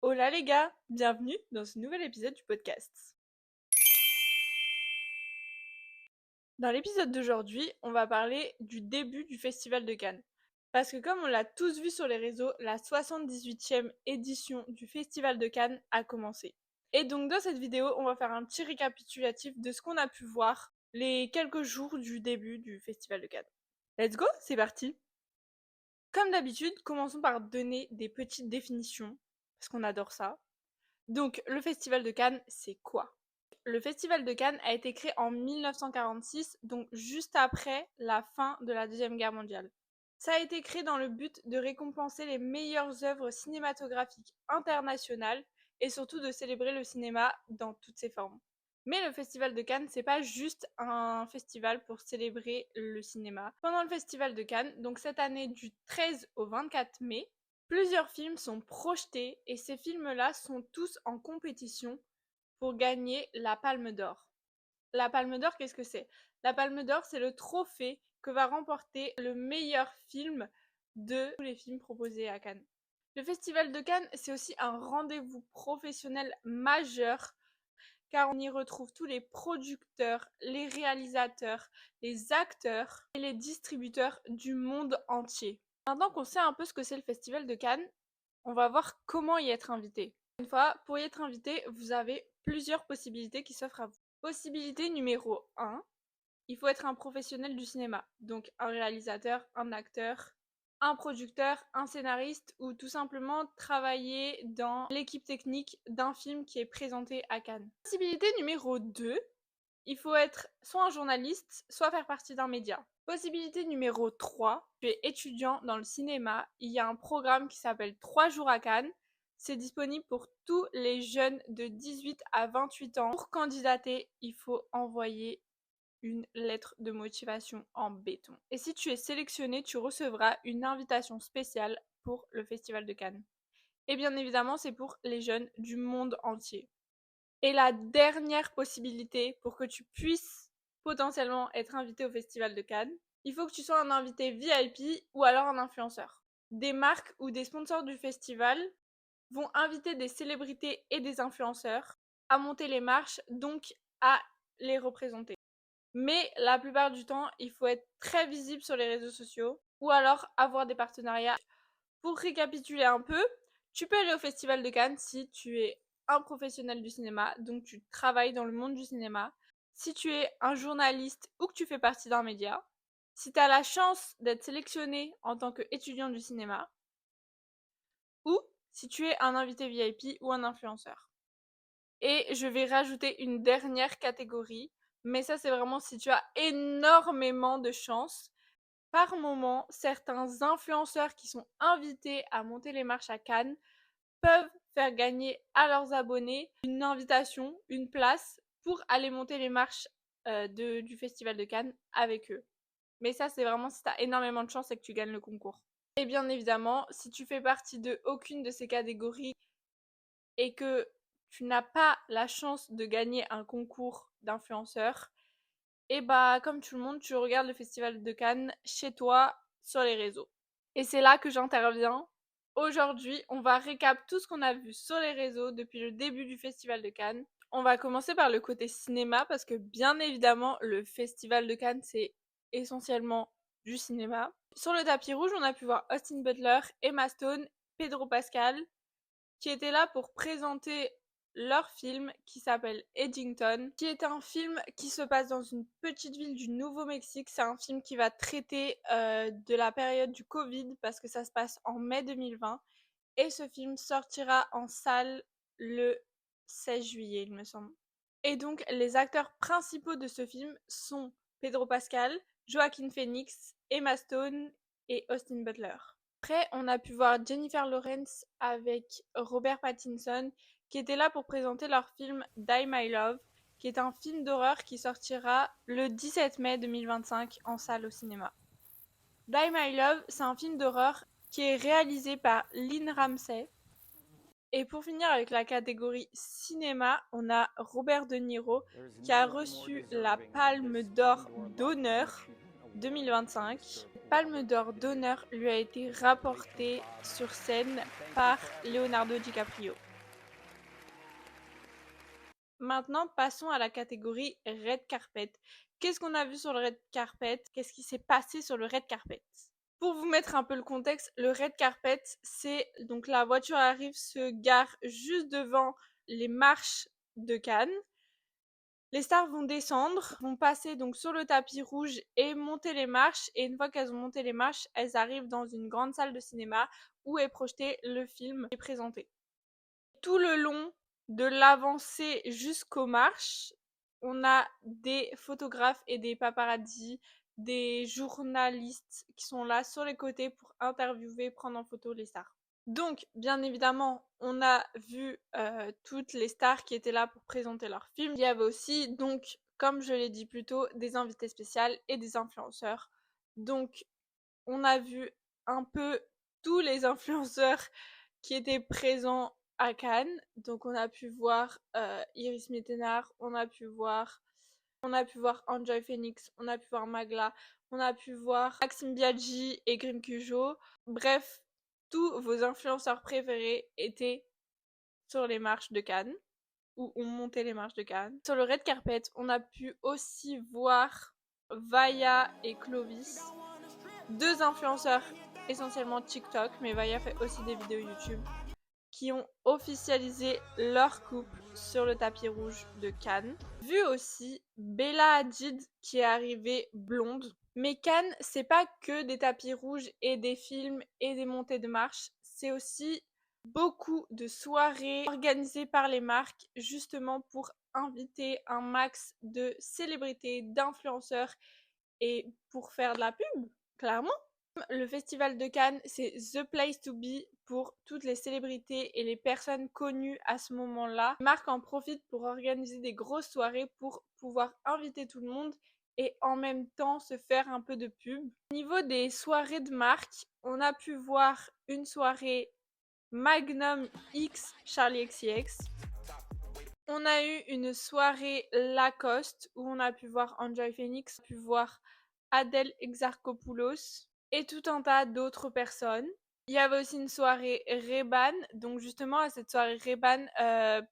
Hola les gars, bienvenue dans ce nouvel épisode du podcast. Dans l'épisode d'aujourd'hui, on va parler du début du Festival de Cannes. Parce que comme on l'a tous vu sur les réseaux, la 78e édition du Festival de Cannes a commencé. Et donc dans cette vidéo, on va faire un petit récapitulatif de ce qu'on a pu voir les quelques jours du début du Festival de Cannes. Let's go, c'est parti! Comme d'habitude, commençons par donner des petites définitions, parce qu'on adore ça. Donc, le Festival de Cannes, c'est quoi? Le Festival de Cannes a été créé en 1946, donc juste après la fin de la Deuxième Guerre mondiale. Ça a été créé dans le but de récompenser les meilleures œuvres cinématographiques internationales et surtout de célébrer le cinéma dans toutes ses formes. Mais le Festival de Cannes, c'est pas juste un festival pour célébrer le cinéma. Pendant le Festival de Cannes, donc cette année du 13 au 24 mai, plusieurs films sont projetés et ces films-là sont tous en compétition pour gagner la Palme d'Or. La Palme d'Or, qu'est-ce que c'est? La Palme d'Or, c'est le trophée que va remporter le meilleur film de tous les films proposés à Cannes. Le Festival de Cannes, c'est aussi un rendez-vous professionnel majeur car on y retrouve tous les producteurs, les réalisateurs, les acteurs et les distributeurs du monde entier. Maintenant qu'on sait un peu ce que c'est le Festival de Cannes, on va voir comment y être invité. Une fois, pour y être invité, vous avez plusieurs possibilités qui s'offrent à vous. Possibilité numéro 1, il faut être un professionnel du cinéma, donc un réalisateur, un acteur, un producteur, un scénariste ou tout simplement travailler dans l'équipe technique d'un film qui est présenté à Cannes. Possibilité numéro 2, il faut être soit un journaliste, soit faire partie d'un média. Possibilité numéro 3, tu es étudiant dans le cinéma, il y a un programme qui s'appelle 3 jours à Cannes. C'est disponible pour tous les jeunes de 18 à 28 ans. Pour candidater, il faut envoyer une lettre de motivation en béton. Et si tu es sélectionné, tu recevras une invitation spéciale pour le Festival de Cannes. Et bien évidemment, c'est pour les jeunes du monde entier. Et la dernière possibilité pour que tu puisses potentiellement être invité au Festival de Cannes, il faut que tu sois un invité VIP ou alors un influenceur. Des marques ou des sponsors du festival vont inviter des célébrités et des influenceurs à monter les marches, donc à les représenter. Mais la plupart du temps, il faut être très visible sur les réseaux sociaux ou alors avoir des partenariats. Pour récapituler un peu, tu peux aller au Festival de Cannes si tu es un professionnel du cinéma, donc tu travailles dans le monde du cinéma, si tu es un journaliste ou que tu fais partie d'un média, si tu as la chance d'être sélectionné en tant qu'étudiant du cinéma, ou si tu es un invité VIP ou un influenceur. Et je vais rajouter une dernière catégorie, mais ça c'est vraiment si tu as énormément de chance. Par moment, certains influenceurs qui sont invités à monter les marches à Cannes peuvent faire gagner à leurs abonnés une invitation, une place pour aller monter les marches du Festival de Cannes avec eux. Mais ça, c'est vraiment si tu as énormément de chance et que tu gagnes le concours. Et bien évidemment, si tu fais partie de aucune de ces catégories et que tu n'as pas la chance de gagner un concours d'influenceur, et bah comme tout le monde, tu regardes le Festival de Cannes chez toi sur les réseaux. Et c'est là que j'interviens. Aujourd'hui, on va récap tout ce qu'on a vu sur les réseaux depuis le début du Festival de Cannes. On va commencer par le côté cinéma parce que bien évidemment, le Festival de Cannes, c'est essentiellement du cinéma. Sur le tapis rouge, on a pu voir Austin Butler, Emma Stone, Pedro Pascal, qui étaient là pour présenter leur film qui s'appelle Eddington, qui est un film qui se passe dans une petite ville du Nouveau-Mexique. C'est un film qui va traiter de la période du Covid parce que ça se passe en mai 2020 et ce film sortira en salle le 16 juillet, il me semble. Et donc les acteurs principaux de ce film sont Pedro Pascal, Joaquin Phoenix, Emma Stone et Austin Butler. Après, on a pu voir Jennifer Lawrence avec Robert Pattinson qui étaient là pour présenter leur film Die My Love, qui est un film d'horreur qui sortira le 17 mai 2025 en salle au cinéma. Die My Love, c'est un film d'horreur qui est réalisé par Lynn Ramsay. Et pour finir avec la catégorie cinéma, on a Robert De Niro qui a reçu la Palme d'Or d'honneur 2025. La Palme d'Or d'honneur lui a été rapportée sur scène par Leonardo DiCaprio. Maintenant, passons à la catégorie Red Carpet. Qu'est-ce qu'on a vu sur le Red Carpet? Qu'est-ce qui s'est passé sur le Red Carpet? Pour vous mettre un peu le contexte, le Red Carpet, c'est donc la voiture arrive, se gare juste devant les marches de Cannes. Les stars vont descendre, vont passer donc sur le tapis rouge et monter les marches. Et une fois qu'elles ont monté les marches, elles arrivent dans une grande salle de cinéma où est projeté le film qui est présenté. Tout le long de l'avancée jusqu'aux marches, on a des photographes et des paparazzis, des journalistes qui sont là sur les côtés pour interviewer, prendre en photo les stars. Donc, bien évidemment, on a vu toutes les stars qui étaient là pour présenter leur film. Il y avait aussi, donc, comme je l'ai dit plus tôt, des invités spéciaux et des influenceurs. Donc, on a vu un peu tous les influenceurs qui étaient présents à Cannes. Donc, on a pu voir Iris Mittenard, on a pu voir Enjoy Phoenix, on a pu voir Magla, on a pu voir Maxime Biaggi et Grim Cujo. Bref, tous vos influenceurs préférés étaient sur les marches de Cannes, ou ont monté les marches de Cannes. Sur le Red Carpet, on a pu aussi voir Vaya et Clovis, deux influenceurs essentiellement TikTok, mais Vaya fait aussi des vidéos YouTube, qui ont officialisé leur couple sur le tapis rouge de Cannes. Vu aussi Bella Hadid qui est arrivée blonde. Mais Cannes, c'est pas que des tapis rouges et des films et des montées de marche, c'est aussi beaucoup de soirées organisées par les marques justement pour inviter un max de célébrités, d'influenceurs et pour faire de la pub, clairement. Le festival de Cannes, c'est the place to be pour toutes les célébrités et les personnes connues à ce moment-là. Les marques en profitent pour organiser des grosses soirées pour pouvoir inviter tout le monde et en même temps se faire un peu de pub. Au niveau des soirées de marque, on a pu voir une soirée Magnum X Charlie XCX. On a eu une soirée Lacoste où on a pu voir Enjoy Phoenix, on a pu voir Adèle Exarchopoulos et tout un tas d'autres personnes. Il y avait aussi une soirée Ray-Ban, donc justement à cette soirée Ray-Ban,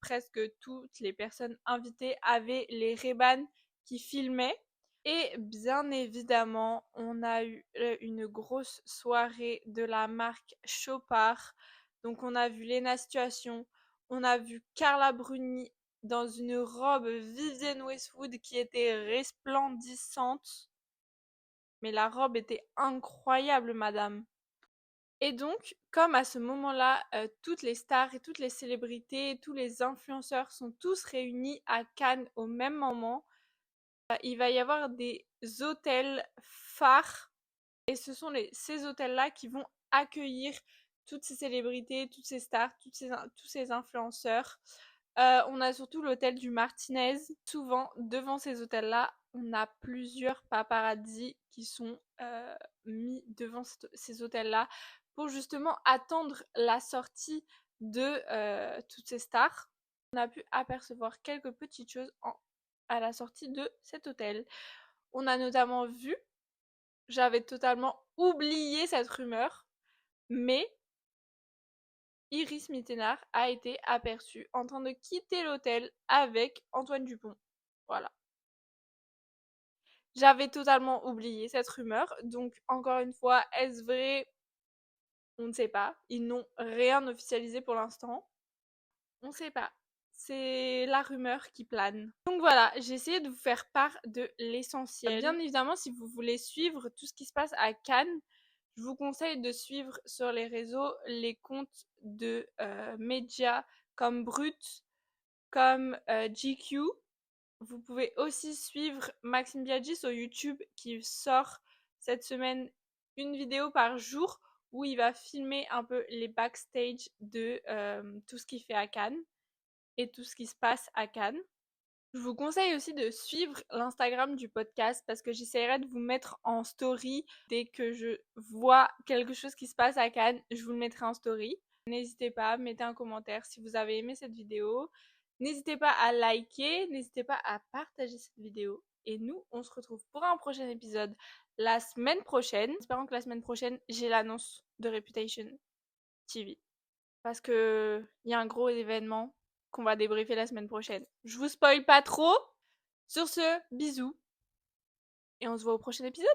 presque toutes les personnes invitées avaient les Ray-Ban qui filmaient. Et bien évidemment, on a eu une grosse soirée de la marque Chopard. Donc on a vu Lena Situation, on a vu Carla Bruni dans une robe Vivienne Westwood qui était resplendissante. Mais la robe était incroyable, madame. Et donc, comme à ce moment-là, toutes les stars et toutes les célébrités, tous les influenceurs sont tous réunis à Cannes au même moment, il va y avoir des hôtels phares. Et ce sont ces hôtels-là qui vont accueillir toutes ces célébrités, toutes ces stars, tous ces influenceurs. On a surtout l'hôtel du Martinez. Souvent, devant ces hôtels-là, on a plusieurs paparazzis qui sont mis devant ces hôtels-là pour justement attendre la sortie de toutes ces stars. On a pu apercevoir quelques petites choses à la sortie de cet hôtel. On a notamment vu, j'avais totalement oublié cette rumeur, mais Iris Mittenard a été aperçue en train de quitter l'hôtel avec Antoine Dupont. Voilà. J'avais totalement oublié cette rumeur, donc encore une fois, est-ce vrai? On ne sait pas. Ils n'ont rien officialisé pour l'instant. On ne sait pas. C'est la rumeur qui plane. Donc voilà, j'ai essayé de vous faire part de l'essentiel. Bien évidemment, si vous voulez suivre tout ce qui se passe à Cannes, je vous conseille de suivre sur les réseaux les comptes de médias comme Brut, comme GQ. Vous pouvez aussi suivre Maxime Biaggi sur YouTube qui sort cette semaine une vidéo par jour où il va filmer un peu les backstage de tout ce qu'il fait à Cannes et tout ce qui se passe à Cannes. Je vous conseille aussi de suivre l'Instagram du podcast parce que j'essaierai de vous mettre en story dès que je vois quelque chose qui se passe à Cannes, je vous le mettrai en story. N'hésitez pas, mettez un commentaire si vous avez aimé cette vidéo. N'hésitez pas à liker, n'hésitez pas à partager cette vidéo. Et nous, on se retrouve pour un prochain épisode la semaine prochaine. Espérons que la semaine prochaine, j'ai l'annonce de Reputation TV. Parce que il y a un gros événement qu'on va débriefer la semaine prochaine. Je vous spoil pas trop. Sur ce, bisous. Et on se voit au prochain épisode.